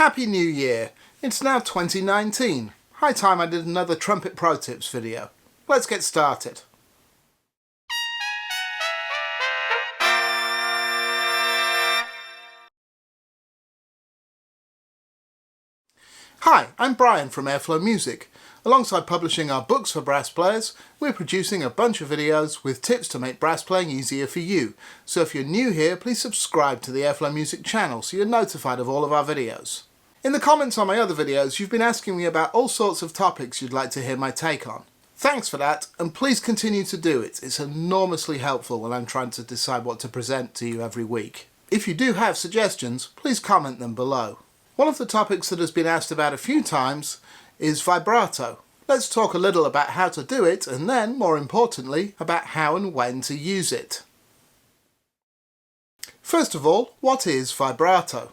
Happy New Year! It's now 2019. High time I did another Trumpet Pro Tips video. Let's get started. Hi, I'm Brian from Airflow Music. Alongside publishing our books for brass players, we're producing a bunch of videos with tips to make brass playing easier for you. So if you're new here, please subscribe to the Airflow Music channel so you're notified of all of our videos. In the comments on my other videos, you've been asking me about all sorts of topics you'd like to hear my take on. Thanks for that, and please continue to do it. It's enormously helpful when I'm trying to decide what to present to you every week. If you do have suggestions, please comment them below. One of the topics that has been asked about a few times is vibrato. Let's talk a little about how to do it and then, more importantly, about how and when to use it. First of all, what is vibrato?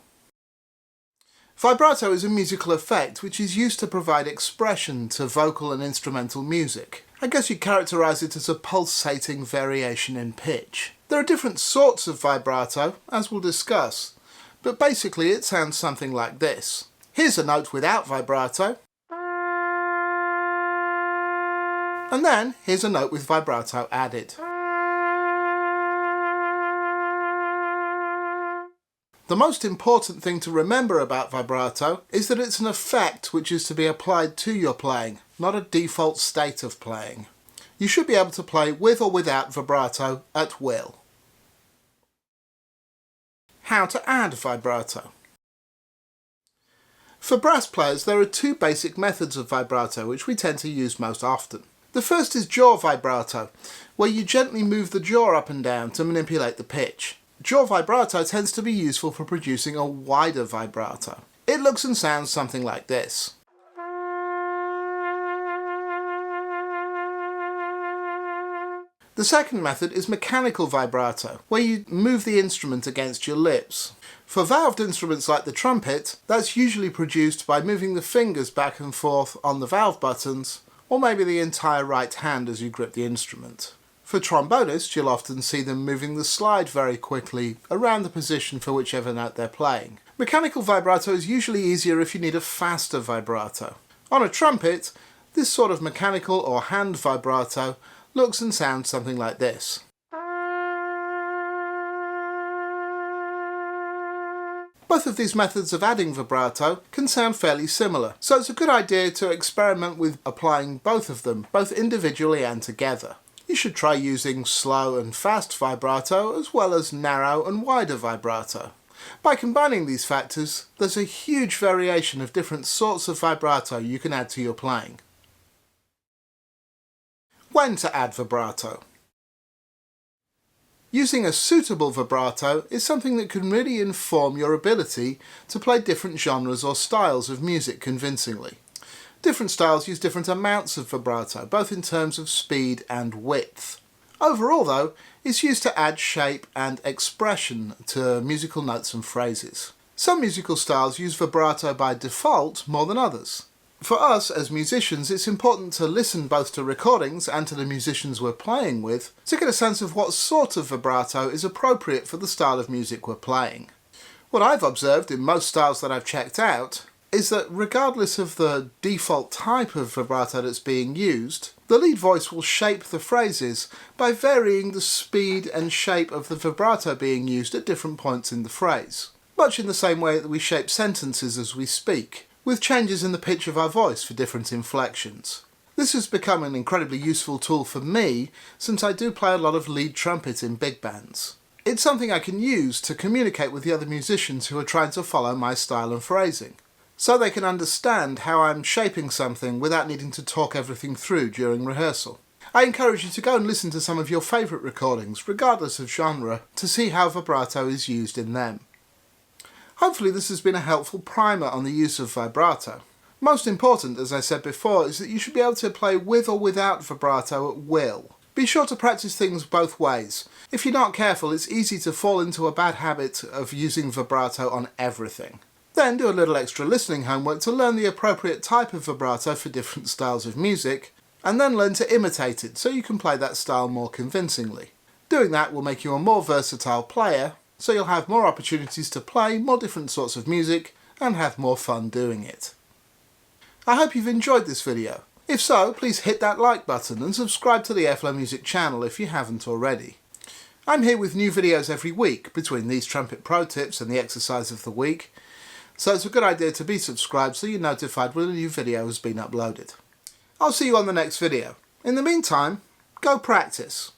Vibrato is a musical effect which is used to provide expression to vocal and instrumental music. I guess you'd characterise it as a pulsating variation in pitch. There are different sorts of vibrato, as we'll discuss, but basically it sounds something like this. Here's a note without vibrato. And then here's a note with vibrato added. The most important thing to remember about vibrato is that it's an effect which is to be applied to your playing, not a default state of playing. You should be able to play with or without vibrato at will. How to add vibrato. For brass players, there are two basic methods of vibrato which we tend to use most often. The first is jaw vibrato, where you gently move the jaw up and down to manipulate the pitch. Jaw vibrato tends to be useful for producing a wider vibrato. It looks and sounds something like this. The second method is mechanical vibrato, where you move the instrument against your lips. For valved instruments like the trumpet, that's usually produced by moving the fingers back and forth on the valve buttons, or maybe the entire right hand as you grip the instrument. For trombonists, you'll often see them moving the slide very quickly around the position for whichever note they're playing. Mechanical vibrato is usually easier if you need a faster vibrato. On a trumpet, this sort of mechanical or hand vibrato looks and sounds something like this. Both of these methods of adding vibrato can sound fairly similar, so it's a good idea to experiment with applying both of them, both individually and together. You should try using slow and fast vibrato as well as narrow and wider vibrato. By combining these factors, there's a huge variation of different sorts of vibrato you can add to your playing. When to add vibrato. Using a suitable vibrato is something that can really inform your ability to play different genres or styles of music convincingly. Different styles use different amounts of vibrato, both in terms of speed and width. Overall, though, it's used to add shape and expression to musical notes and phrases. Some musical styles use vibrato by default more than others. For us as musicians, it's important to listen both to recordings and to the musicians we're playing with to get a sense of what sort of vibrato is appropriate for the style of music we're playing. What I've observed in most styles that I've checked out is that regardless of the default type of vibrato that's being used, the lead voice will shape the phrases by varying the speed and shape of the vibrato being used at different points in the phrase, much in the same way that we shape sentences as we speak, with changes in the pitch of our voice for different inflections. This has become an incredibly useful tool for me since I do play a lot of lead trumpet in big bands. It's something I can use to communicate with the other musicians who are trying to follow my style and phrasing, so they can understand how I'm shaping something without needing to talk everything through during rehearsal. I encourage you to go and listen to some of your favourite recordings, regardless of genre, to see how vibrato is used in them. Hopefully this has been a helpful primer on the use of vibrato. Most important, as I said before, is that you should be able to play with or without vibrato at will. Be sure to practice things both ways. If you're not careful, it's easy to fall into a bad habit of using vibrato on everything. Then do a little extra listening homework to learn the appropriate type of vibrato for different styles of music, and then learn to imitate it so you can play that style more convincingly. Doing that will make you a more versatile player, so you'll have more opportunities to play more different sorts of music and have more fun doing it. I hope you've enjoyed this video. If so, please hit that like button and subscribe to the Airflow Music channel if you haven't already. I'm here with new videos every week between these trumpet pro tips and the exercise of the week, so it's a good idea to be subscribed so you're notified when a new video has been uploaded. I'll see you on the next video. In the meantime, go practice.